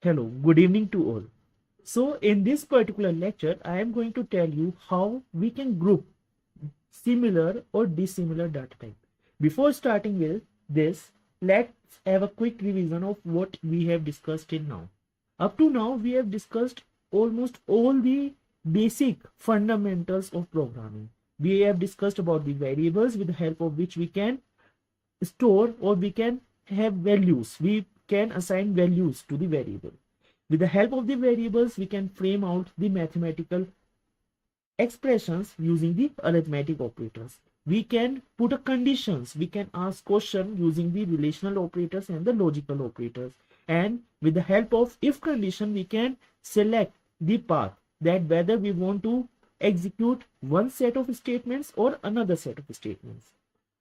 Hello, good evening to all. So in this particular lecture, I am going to tell you how we can group similar or dissimilar data type. Before starting with this, let's have a quick revision of what we have discussed till now. Up to now, we have discussed almost all the basic fundamentals of programming. We have discussed about the variables with the help of which we can store or we can have values. We can assign values to the variable. With the help of the variables, we can frame out the mathematical expressions using the arithmetic operators. We can put a conditions. We can ask question using the relational operators and the logical operators. And with the help of if condition, we can select the path that whether we want to execute one set of statements or another set of statements.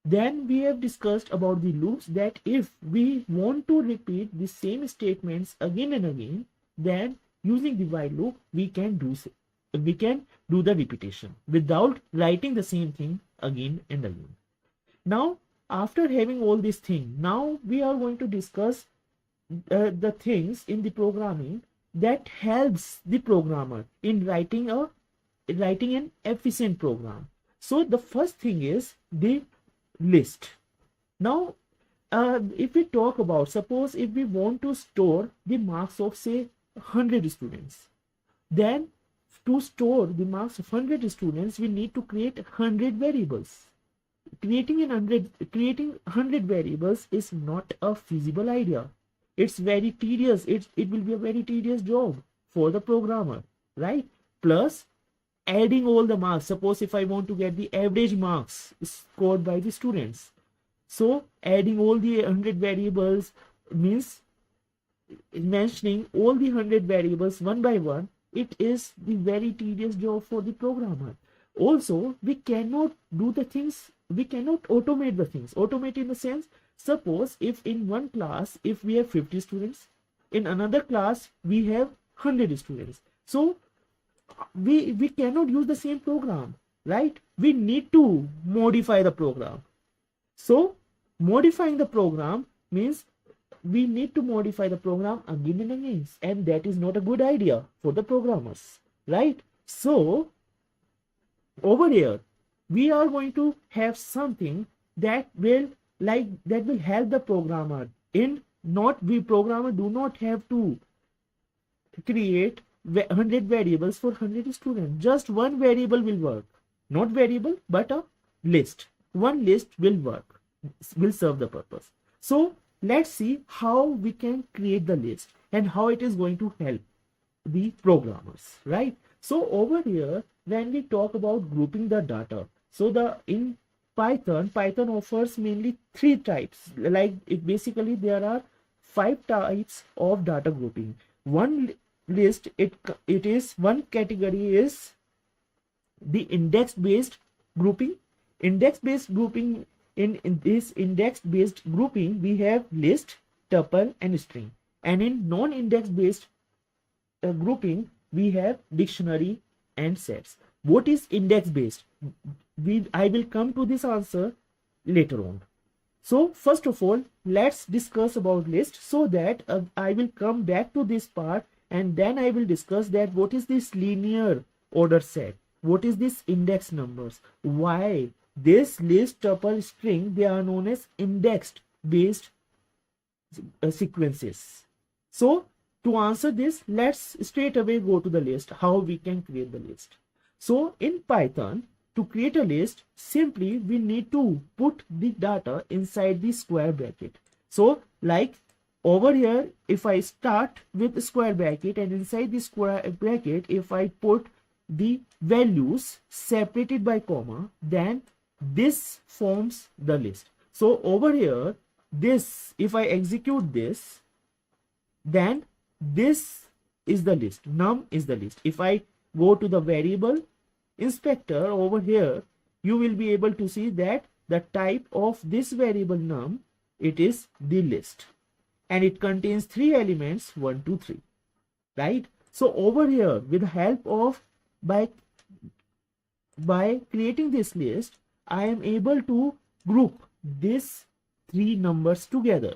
Then we have discussed about the loops that if we want to repeat the same statements again and again, then using the while loop we can do the repetition without writing the same thing again and again. Now after having all these things, now we are going to discuss the things in the programming that helps the programmer in writing an efficient program. So the first thing is the list. Now if we talk about, suppose if we want to store the marks of say 100 students, then to store the marks of 100 students we need to create 100 variables. Creating 100 variables is not a feasible idea. It's very tedious. It will be a very tedious job for the programmer, right? Plus adding all the marks. Suppose if I want to get the average marks scored by the students, so adding all the 100 variables means mentioning all the 100 variables one by one. It is the very tedious job for the programmer. Also, we cannot do the things, we cannot automate the things. Automate in the sense, suppose if in one class if we have 50 students, in another class we have 100 students, so we cannot use the same program, right? We need to modify the program. So modifying the program means we need to modify the program again and again, and that is not a good idea for the programmers, right? So over here we are going to have something that will help the programmer in not we programmer do not have to create 100 variables for 100 students. Just one variable will work. Not variable, but a list. One list will work, will serve the purpose. So let's see how we can create the list and how it is going to help the programmers, right? So over here, when we talk about grouping the data, so in Python offers mainly 3 types. Like basically there are 5 types of data grouping. One list, it is one category is the index based grouping. Index based grouping, in this index based grouping we have list, tuple and string, and in non index based grouping we have dictionary and sets. What is index based? I will come to this answer later on. So first of all, let's discuss about list, so that I will come back to this part and then I will discuss that what is this linear order set, what is this index numbers, why this list, tuple, string, they are known as indexed based sequences. So to answer this, let's straight away go to the list, how we can create the list. So in Python, to create a list, simply we need to put the data inside the square bracket. So like over here, if I start with the square bracket and inside the square bracket, if I put the values separated by comma, then this forms the list. So over here, this, if I execute this, then this is the list, num is the list. If I go to the variable inspector over here, you will be able to see that the type of this variable num, it is the list, and it contains 3 elements 1 2 3, right? So over here, with the help of by creating this list, I am able to group these 3 numbers together,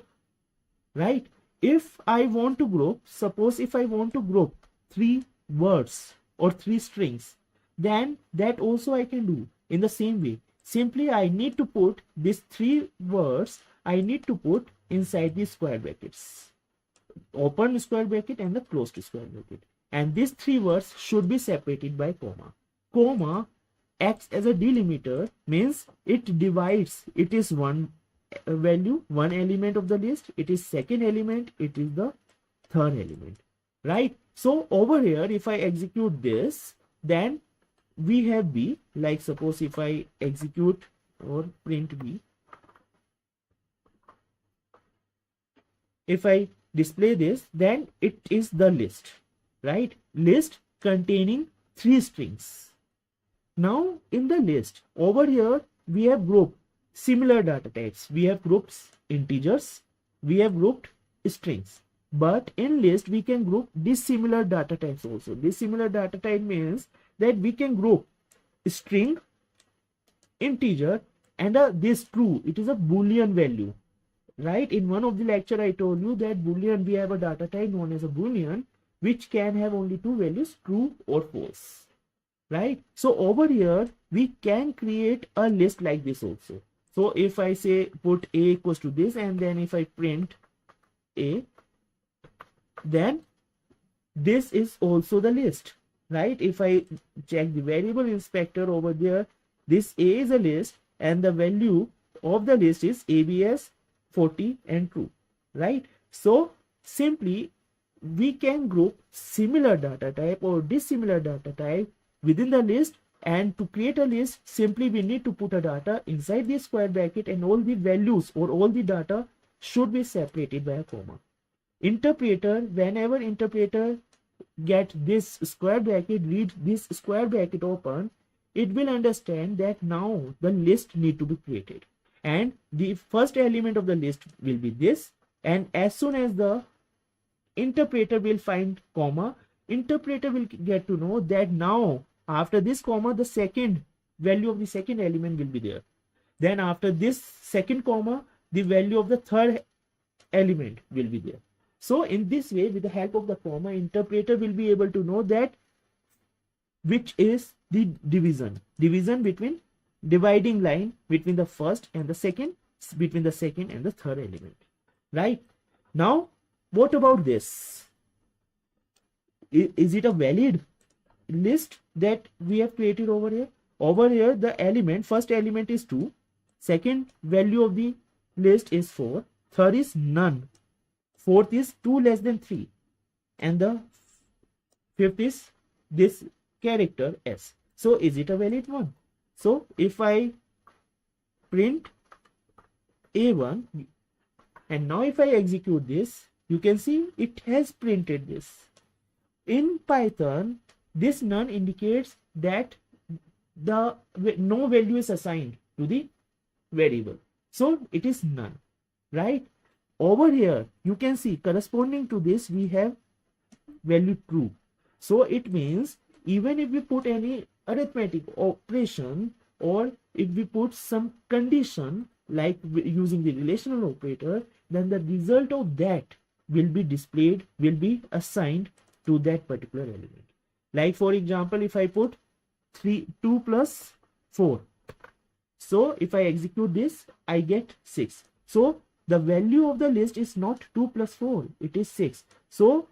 right? if I want to group, suppose if I want to group 3 words or 3 strings, then that also I can do in the same way. Simply I need to put these 3 words, I need to put inside the square brackets, open square bracket and the closed square bracket, and these 3 words should be separated by comma. Comma acts as a delimiter, means it divides, it is one value, one element of the list, it is second element, it is the third element, right? So over here if I execute this, then we have B. Like suppose if I execute or print B, if I display this, then it is the list, right? List containing 3 strings. Now in the list over here we have grouped similar data types. We have grouped integers, we have grouped strings, but in list we can group dissimilar data types also. Dissimilar data type means that we can group string, integer, and this true, it is a boolean value, right? In one of the lecture I told you that boolean, we have a data type known as a boolean which can have only 2 values, true or false, right? So over here we can create a list like this also. So if I say put A equals to this, and then if I print A, then this is also the list, right? If I check the variable inspector over there, this A is a list and the value of the list is ABS 40 and true, right? So simply we can group similar data type or dissimilar data type within the list, and to create a list simply we need to put a data inside the square bracket and all the values or all the data should be separated by a comma. Interpreter, whenever interpreter get this square bracket, read this square bracket open, it will understand that now the list need to be created, and the first element of the list will be this, and as soon as the interpreter will find comma, interpreter will get to know that now after this comma the second value of the second element will be there, then after this second comma the value of the third element will be there. So in this way, with the help of the comma, interpreter will be able to know that which is the division between, dividing line between the first and the second, between the second and the third element, right? Now what about this? Is it a valid list that we have created over here? Over here the element, first element is 2, second value of the list is 4, third is none, fourth is 2 less than 3, and the fifth is this character S. So is it a valid one? So if I print A1 and now if I execute this, you can see it has printed this. In Python this none indicates that the no value is assigned to the variable, so it is none, right? Over here you can see corresponding to this we have value true. So it means even if we put any arithmetic operation or if we put some condition like using the relational operator, then the result of that will be displayed, will be assigned to that particular element. Like for example, if I put 2 plus 4, so if I execute this I get 6. So the value of the list is not 2 plus 4, it is 6. So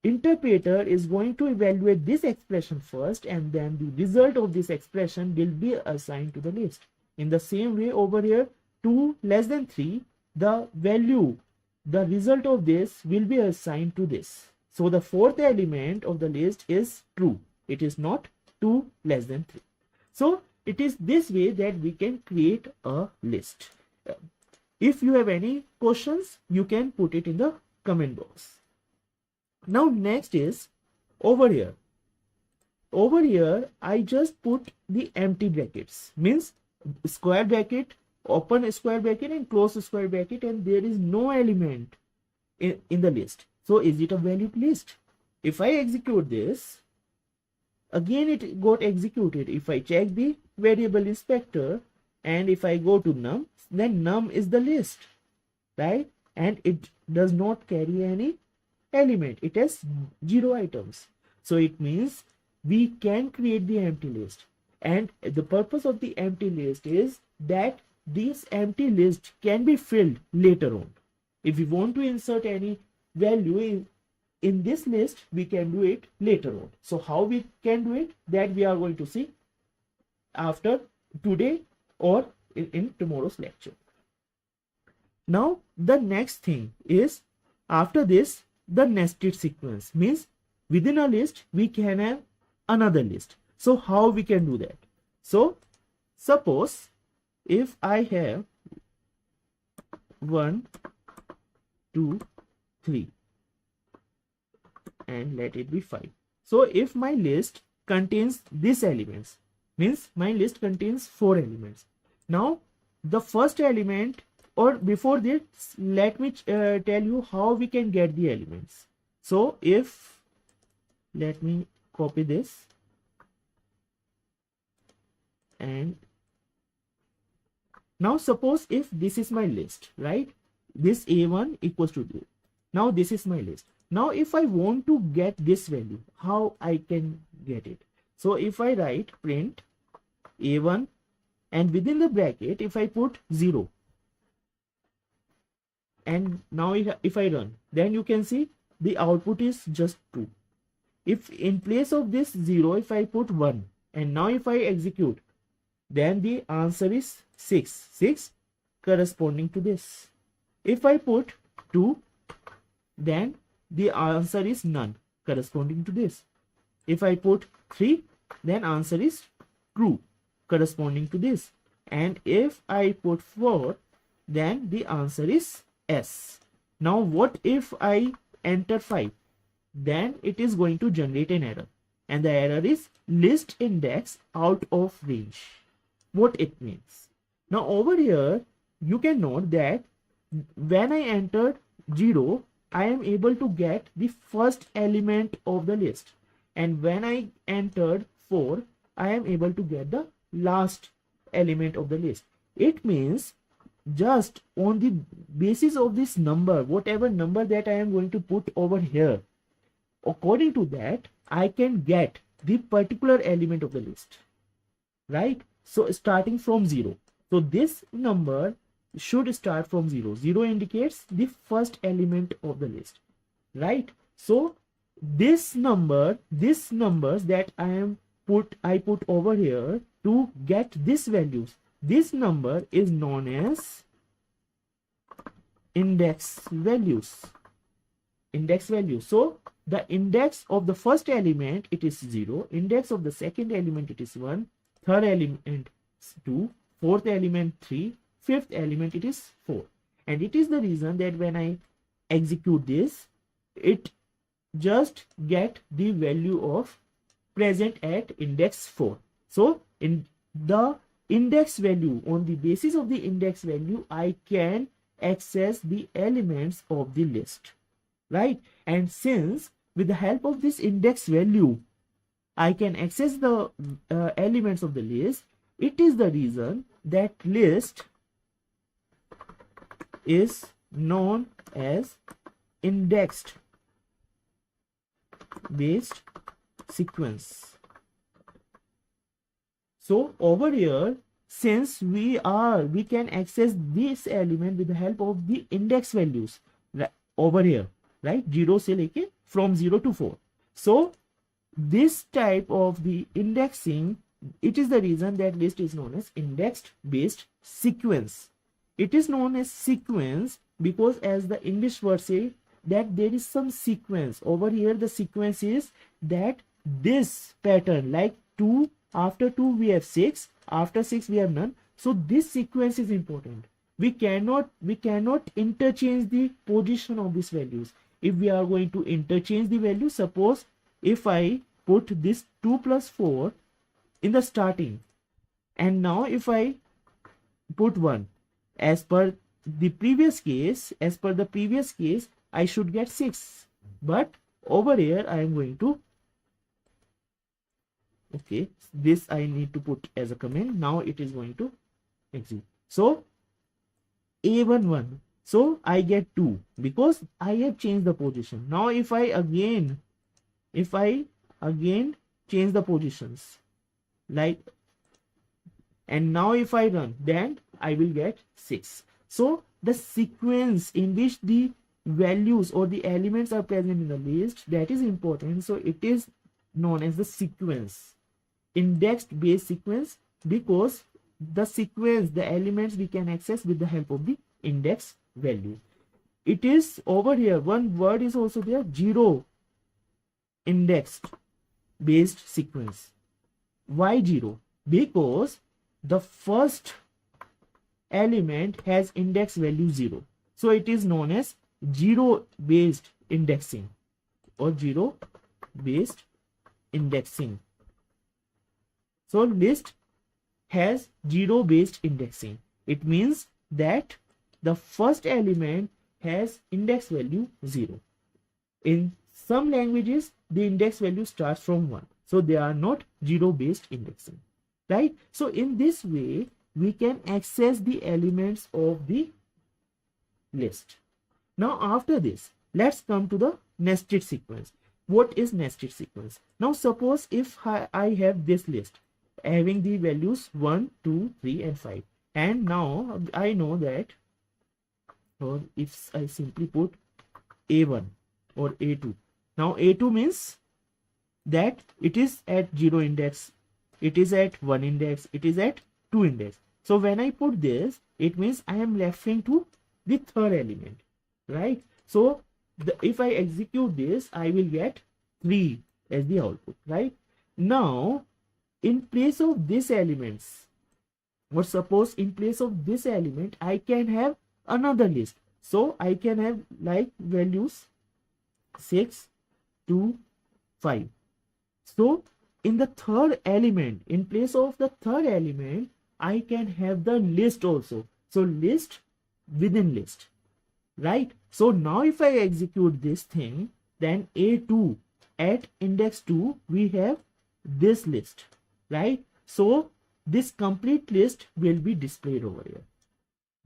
interpreter is going to evaluate this expression first, and then the result of this expression will be assigned to the list. In the same way over here, 2 less than 3, the value, the result of this will be assigned to this. So the fourth element of the list is true, it is not 2 less than 3. So it is this way that we can create a list. If you have any questions, you can put it in the comment box. Now next is over here. Over here I just put the empty brackets, means square bracket, open square bracket and close square bracket, and there is no element in the list. So is it a valid list? If I execute this, again it got executed. If I check the variable inspector and if I go to num, then num is the list, right? and it does not carry any element. It has 0 items. So it means we can create the empty list, and the purpose of the empty list is that this empty list can be filled later on. If we want to insert any value in this list, we can do it later on. So how we can do it, that we are going to see after today or in tomorrow's lecture. Now the next thing is, after this, the nested sequence means within a list we can have another list. So how we can do that? So suppose if I have 1, 2, 3 and let it be 5. So if my list contains these elements, means my list contains 4 elements. Now the first element, or before this, let me tell you how we can get the elements. So if, let me copy this, and now suppose if this is my list, right? This A1 equals to this. Now this is my list. Now if I want to get this value, how I can get it? So if I write print A1 and within the bracket if I put 0, and now if I run, then you can see the output is just 2. If in place of this 0 if I put 1, and now if I execute, then the answer is 6 corresponding to this. If I put 2, then the answer is none corresponding to this. If I put 3, then answer is true corresponding to this. And if I put 4, then the answer is S. Now what if I enter 5? Then it is going to generate an error, and the error is list index out of range. What it means? Now over here you can note that when I entered 0, I am able to get the first element of the list, and when I entered 4, I am able to get the last element of the list. It means just on the basis of this number, whatever number that I am going to put over here, according to that I can get the particular element of the list, right? So starting from 0, so this number should start from 0. 0 indicates the first element of the list, right? So this numbers that I put over here to get this values, this number is known as index values. So the index of the first element, it is 0, index of the second element, it is 1, third element 2, fourth element 3, fifth element, it is 4. And it is the reason that when I execute this, it just get the value of present at index 4. So in the index value, on the basis of the index value, I can access the elements of the list, right? And since with the help of this index value I can access the elements of the list, it is the reason that list is known as indexed based sequence. So over here, since we can access this element with the help of the index values, right, over here, right, 0 से लेके from 0 to 4. So this type of the indexing, it is the reason that list is known as indexed based sequence. It is known as sequence because, as the English word say, that there is some sequence over here. The sequence is that this pattern, like 2, after 2 we have 6, after 6 we have none. So this sequence is important. We cannot interchange the position of these values. If we are going to interchange the value, suppose if I put this 2 plus 4 in the starting, and now if I put 1, as per the previous case, I should get 6. But over here I am going to, okay, this I need to put as a comment. Now it is going to exit. So A11, So I get 2 because I have changed the position. Now if I again change the positions, like, and now if I run, then I will get 6. So the sequence in which the values or the elements are present in the list, that is important. So it is known as the sequence, indexed based sequence, because the sequence, the elements we can access with the help of the index value. It is over here, one word is also there, zero indexed based sequence. Why 0? Because the first element has index value 0. So it is known as zero based indexing or zero based indexing. So list has zero based indexing. It means that the first element has index value 0. In some languages, the index value starts from 1. So they are not zero based indexing, right? So in this way, we can access the elements of the list. Now after this, let's come to the nested sequence. What is nested sequence? Now suppose if I have this list having the values 1, 2, 3 and 5, and now I know that, or if I simply put A1 or A2, now A2 means that it is at 0 index, it is at 1 index, it is at 2 index. So when I put this, it means I am referring to the third element, right? So if I execute this, I will get 3 as the output, right? Now in place of this elements, or suppose in place of this element, I can have another list. So I can have like values 6, 2, 5. So in the third element, in place of the third element, I can have the list also. So list within list, right? So now if I execute this thing, then A2 at index 2, we have this list, right? So this complete list will be displayed over here,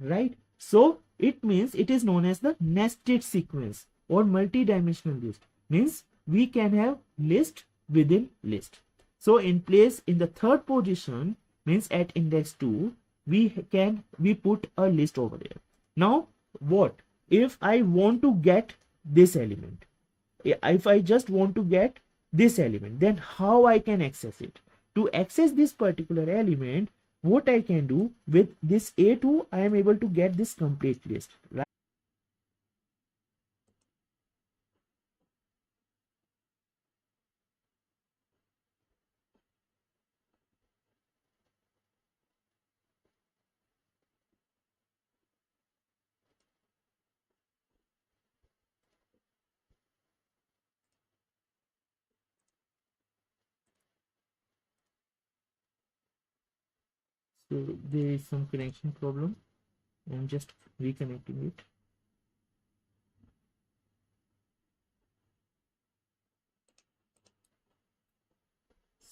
right? So it means it is known as the nested sequence or multi-dimensional list. Means we can have list within list. So in the third position, means at index 2, we put a list over there. Now what if I want to get this element? If I just want to get this element, then how I can access it? To access this particular element, what I can do with this A2, I am able to get this complete list, right? So there is some connection problem. I'm just reconnecting it.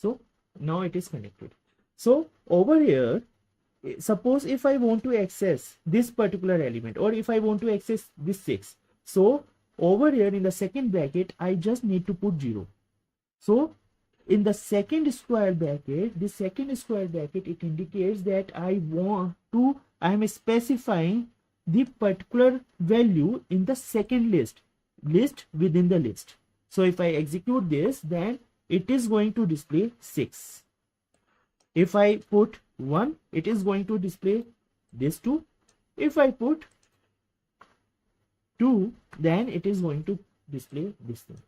So now it is connected. So over here, suppose if I want to access this particular element, or if I want to access this 6, so over here in the second bracket, I just need to put 0. So in the second square bracket, it indicates that I am specifying the particular value in the second list within the list. So if I execute this, then it is going to display 6. If I put 1, it is going to display this 2. If I put 2, then it is going to display this thing,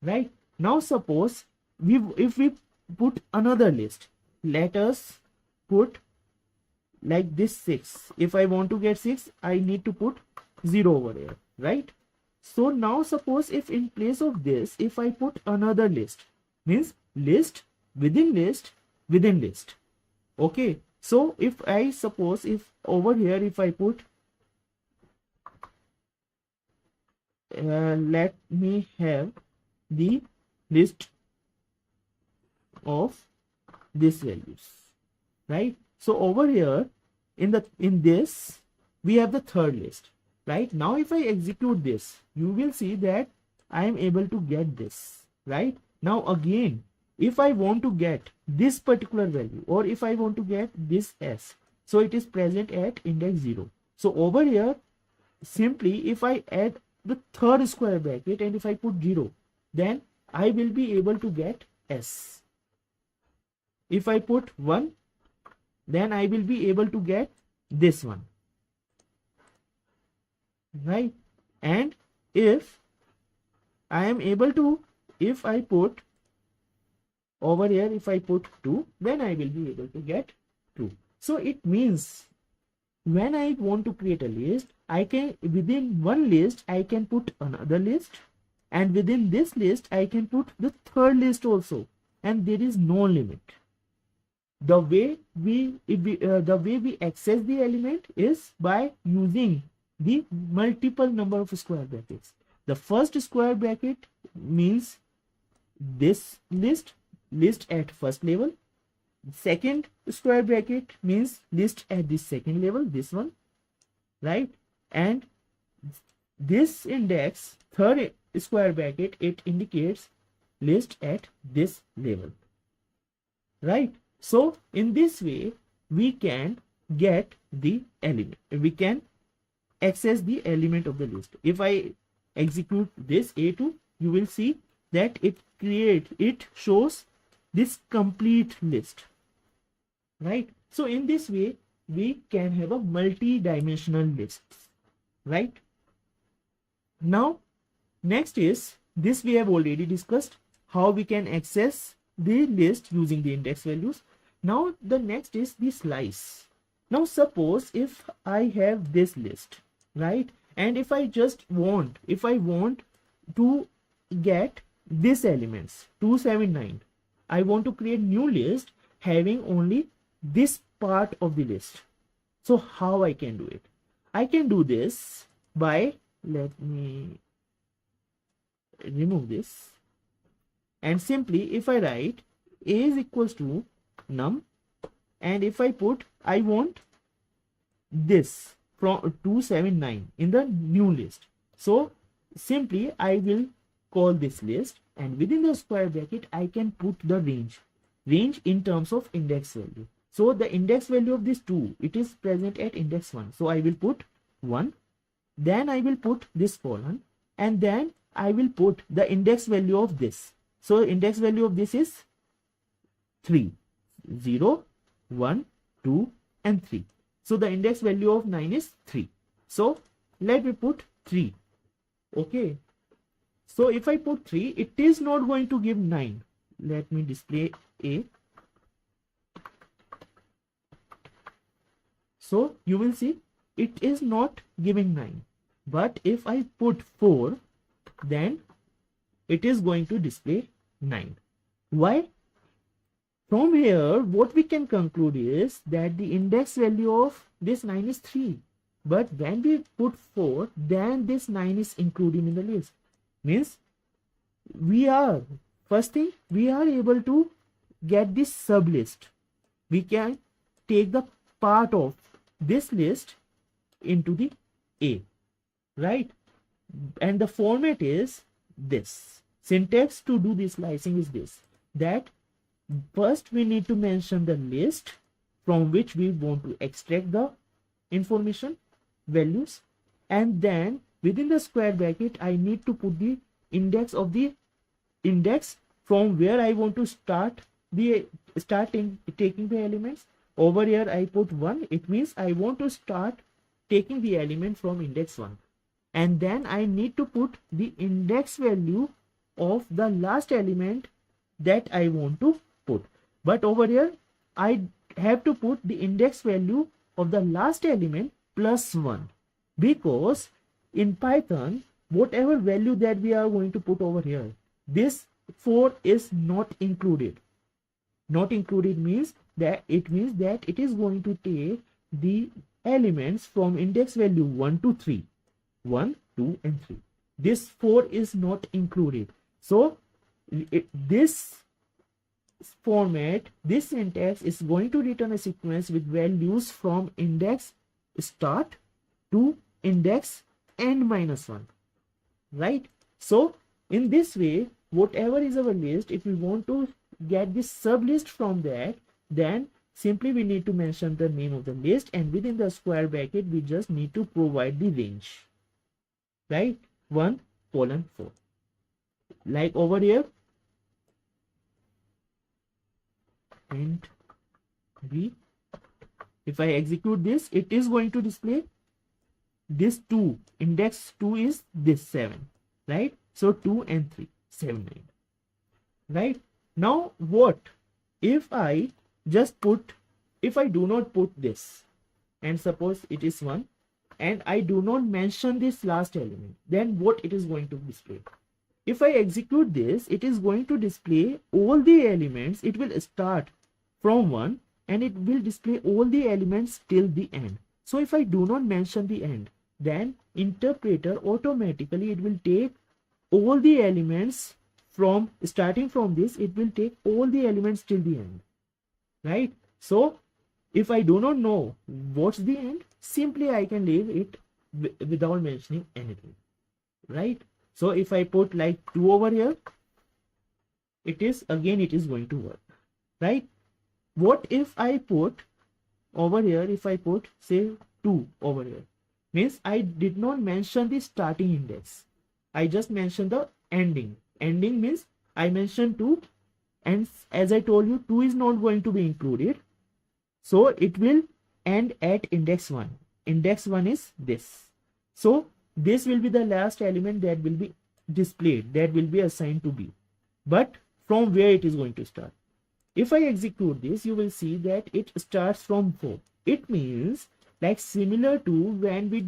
right? Now suppose if we put another list, let us put like this 6. If I want to get 6, I need to put 0 over here, right? So now suppose if in place of this, if I put another list, means list within list within list. Okay, so if I suppose if over here, if I put let me have the list of these values, right? So over here in this we have the third list. right? Now if I execute this, you will see that I am able to get this, right? Now again, if I want to get this particular value, or if I want to get this s, so it is present at index 0. So over here, simply if I add the third square bracket and if I put 0, then I will be able to get s. If I put 1, then I will be able to get this one, right? And if I am able to, if I put over here, if I put 2, then I will be able to get 2. So it means when I want to create a list, I can, within one list, I can put another list, and within this list, I can put the third list also, and there is no limit. The way we access the element is by using the multiple number of square brackets. The first square bracket means this list at first level. Second square bracket means list at the second level, this one, right? And this index, third square bracket, it indicates list at this level, right? So in this way, we can get the element, we can access the element of the list. If I execute this A2, you will see that it shows this complete list, right? So in this way, we can have a multi-dimensional list, right? Now, next is this, we have already discussed how we can access the list using the index values. Now the next is the slice. Now suppose if I have this list, right? And if I want to get this elements 279, I want to create new list having only this part of the list. So how I can do it? I can do this by, let me remove this, and simply if I write a is equals to num, and if I put I want this from 279 in the new list, so simply I will call this list, and within the square bracket I can put the range in terms of index value. So the index value of this 2, it is present at index 1, so I will put 1, then I will put this colon, and then I will put the index value of this. So index value of this is 3, 0, 1, 2 and 3. So the index value of 9 is 3. So let me put 3. Okay. So if I put 3, it is not going to give 9. Let me display A. So you will see it is not giving 9. But if I put 4, then it is going to display 9. Why? From here, what we can conclude is that the index value of this 9 is 3. But when we put 4, then this 9 is included in the list. Means first thing, we are able to get this sub list. We can take the part of this list into the A, right? And the format is this. Syntax to do this slicing is this, that first we need to mention the list from which we want to extract the information values, and then within the square bracket I need to put the index of the index from where I want to start taking the elements. Over here I put 1, it means I want to start taking the element from index 1, and then I need to put the index value of the last element that I want to put. But over here I have to put the index value of the last element plus 1, because in Python whatever value that we are going to put over here, this 4 is not included. Not included means that it is going to take the elements from index value 1 to 3, 1, 2 and 3. This 4 is not included. So this format, this syntax is going to return a sequence with values from index start to index n minus 1, right? So in this way, whatever is our list, if we want to get this sub list from that, then simply we need to mention the name of the list, and within the square bracket we just need to provide the range, right? 1 colon 4, like over here, and b, if I execute this, it is going to display this 2, index 2 is this 7, right? So 2 and 3, 7, 9, right? Now what if I just put, if I do not put this, and suppose it is 1, and I do not mention this last element, then what it is going to display? If I execute this, it is going to display all the elements. It will start from 1 and it will display all the elements till the end. So if I do not mention the end, then interpreter automatically, it will take all the elements from starting from this, it will take all the elements till the end, right? So if I do not know what's the end, simply I can leave it without mentioning anything, right? So if I put like 2 over here, it is going to work, right? What if I put over here, if I put say 2 over here, means I did not mention the starting index, I just mentioned the ending. Ending means I mentioned 2, and as I told you, 2 is not going to be included, so it will end at index 1. Index 1 is this, so this will be the last element that will be displayed, that will be assigned to B. But from where it is going to start? If I execute this, you will see that it starts from 4. It means like similar to when we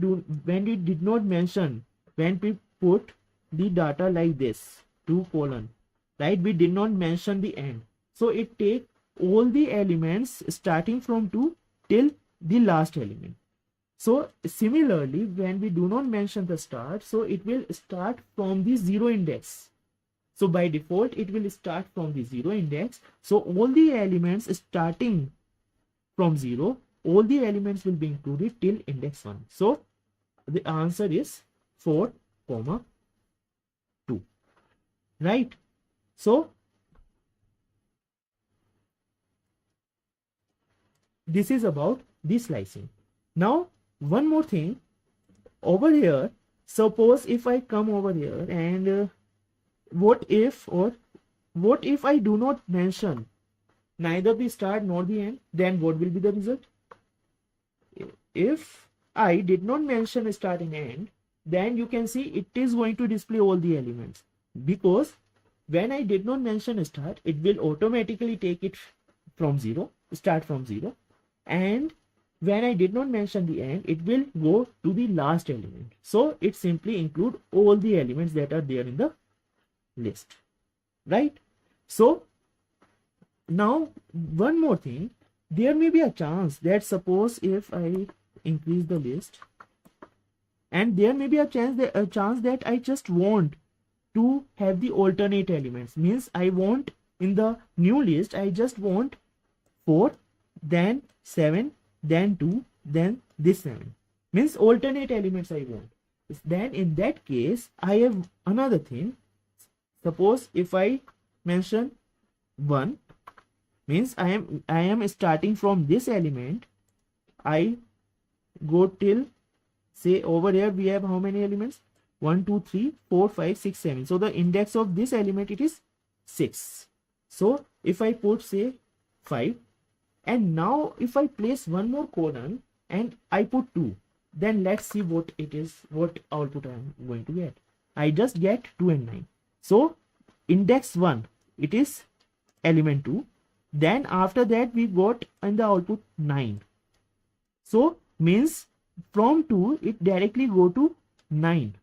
did not mention, when we put the data like this, 2 colon, right? We did not mention the end, so it take all the elements starting from 2 till the last element. So similarly, when we do not mention the start, so it will start from the 0 index. So by default, it will start from the 0 index. So all the elements starting from 0, all the elements will be included till index 1. So the answer is 4, 2, right? So this is about the slicing. Now one more thing over here, suppose if I come over here and what if I do not mention neither the start nor the end, then what will be the result? If I did not mention start and end, then you can see it is going to display all the elements, because when I did not mention start, it will automatically take it from 0, start from 0, and when I did not mention the end, it will go to the last element. So it simply include all the elements that are there in the list, right? So now one more thing, there may be a chance that suppose if I increase the list, and there may be a chance that I just want to have the alternate elements, means I want in the new list, I just want 4, then 7, then 2, then this 7, means alternate elements I want. Then in that case, I have another thing. Suppose if I mention 1, means I am starting from this element, I go till, say over here we have how many elements? 1, 2, 3, 4, 5, 6, 7. So the index of this element, it is 6. So if I put say 5, and now if I place one more colon and I put 2, then let's see what it is, what output I am going to get. I just get 2 and 9. So index 1, it is element 2. Then after that we got in the output 9. So means from 2 it directly go to 9,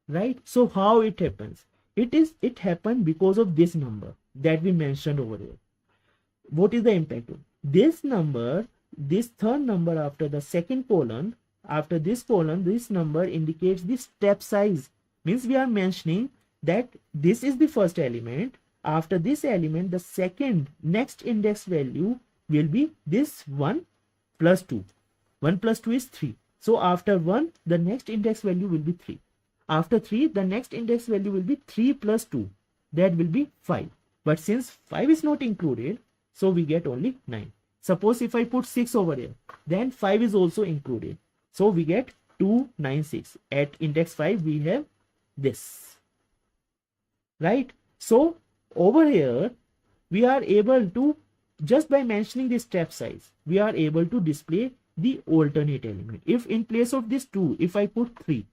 right? So how it happens? It happened because of this number that we mentioned over here. What is the impact? This number, this third number after the second colon, after this colon, this number indicates the step size. Means we are mentioning that this is the first element. After this element, the second next index value will be this 1 plus 2. 1 plus 2 is 3. So after 1, the next index value will be 3. After 3, the next index value will be 3 plus 2. That will be 5. But since 5 is not included, so we get only 9. Suppose if I put 6 over here, then 5 is also included. So we get 296. At index 5, we have this. Right? So over here, we are able to, just by mentioning the step size, we are able to display the alternate element. If in place of this 2, if I put 3,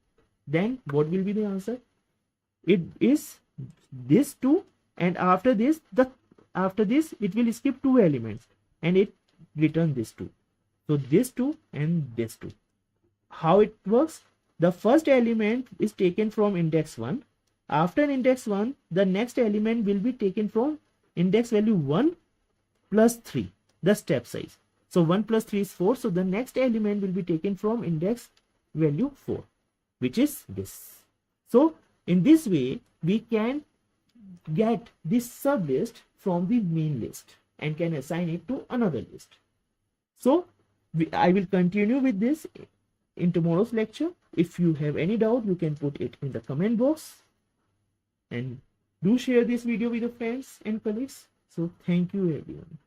then what will be the answer? It is this 2, and after this it will skip 2 elements and it return this 2. So this 2 and this 2. How it works? The first element is taken from index 1. After index 1, the next element will be taken from index value 1 plus 3, the step size. So 1 plus 3 is 4. So the next element will be taken from index value 4, which is this. So in this way, we can get this sublist from the main list and can assign it to another list. So I will continue with this in tomorrow's lecture. If you have any doubt, you can put it in the comment box, and do share this video with your friends and colleagues. So thank you everyone.